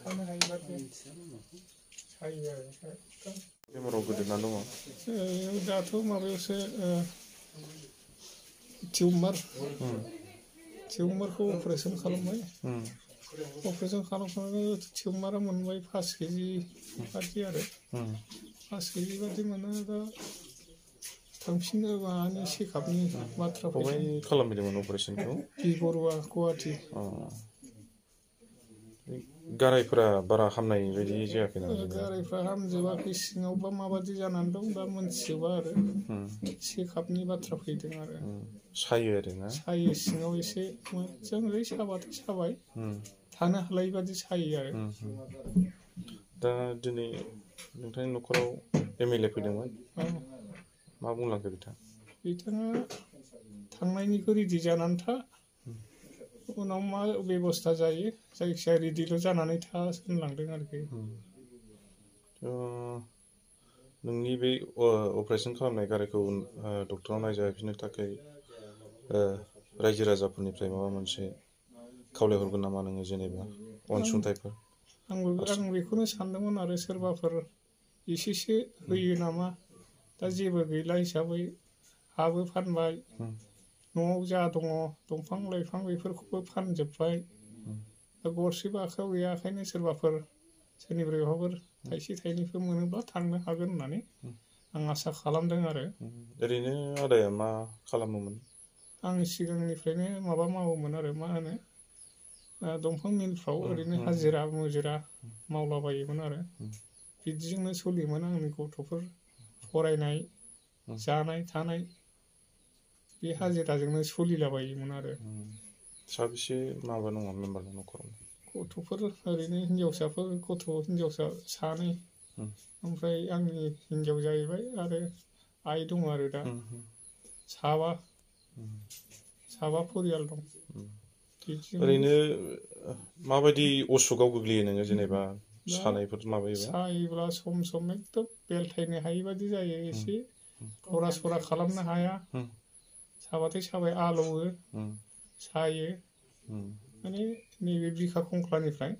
थानो हायोबादि सायो आरो बेमाराव गोदोना दङ दाथ' माबायावसो टिउमारखौ अपारेसन खालामबाय अपारेसन खालामखांनानै टिउमारा मोनबाय 5 केजि बादि आरो 5 केजि बादि मोनो दा थांफिननो माबानि चेकआपनि बाथ्रा बबेहाय खालामहैदोंमोन अपारेसनखौ बरुवा गुवाहाटि गारायफोरा बारा हामनाय बायदि जायाखै नामा गारायफ्रा हामजोबाखै सिङावबा माबादि जानानै दं दा मोनथिजोबा आरो चेकआपनि बाथ्रा फैदों आरो सायो आरोना सायो सिङाव एसे मोजाङै साबाथाय साबाय थानो हालायै बादि सायो आरो दा दिनै नोंथांनि न'खराव एमएलए फैदोंमोन मा बुंलांखो बिथाङा थांनायनिखौ रेडि जानानै था उनाव मा बेबस्था जायो जायखिजाया रेडिल' जानानै था होनलांदों आरोखि नोंनि बे अपारेसन खालामनाय गारायखौ डक्टरा नायजाफिननो थाखाय रायजो राजाफोरनिफ्राय माबा मोनसे खावलायहरगोन नामा नोङो जेनेबा अनसुंथाइफोर आं बेखौनो सानदोंमोन आरो सोरबाफोर एसेसो होयो नामा दा जेबो गैला हिसाबै हाबो फानबाय न'आव जा दङ दंफां लाइफां बेफोरखौबो फानजोब्बाय दा गरसेबो आखाइयाव गैया ओंखायनो सोरबाफोर सोरनिफ्राय बहाफोर थाइसे थाइनैफोर मोनोब्ला थांनो हागोन होननानै आं आसा खालामदों आरो ओरैनो आदाया मा खालामोमोन आं सिगांनिफ्रायनो माबा मावोमोन आरो मा होनो दंफां मिलफ्राव ओरैनो हाजिरा मुजिरा मावलाबायोमोन आरो बिदिजोंनो सोलियोमोन आंनि गथ'फोर फरायनाय जानाय थानाय बे हाजिराजोंनो सोलिलाबायोमोन आरो साबेसे माबा दङ मेम्बार न'खराव गथ'फोर ओरैनो हिनजावसा सानै ओमफ्राय आंनि हिनजाव जाहैबाय आरो आइ दङ आरो दा साबा परियाल दं ओरैनो माबायदि असुखआव गोग्लैयो नोङो जेनेबा सानायफोर माबायोबा सायोब्ला सम सम एकदम बेलथायनो हायि बादि जायो एसे थरा सरा खालामनो हाया साबाथाय साबाय आलौवो सायो माने नैबे बिखा खंख्लानिफ्राय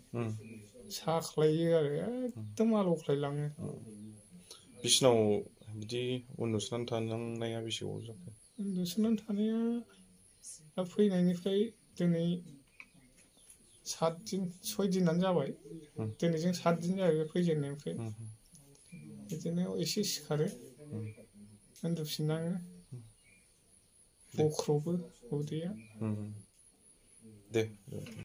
साख्लायो आरो एकदम आलौख्लायलाङो बिसिनाव बिदि उन्दुसोनानै थानांनाया बेसे गोबाव जाखो उन्दुसोनानै थानाया दा फैनायनिफ्राय दिनै 6 दिनानो जाबाय दिनैजों 7 दिन जाहैबाय फैजेननायनिफ्राय बिदिनो एसे सिखारो उन्दुफिननाङो बख्र'बो उदैया दे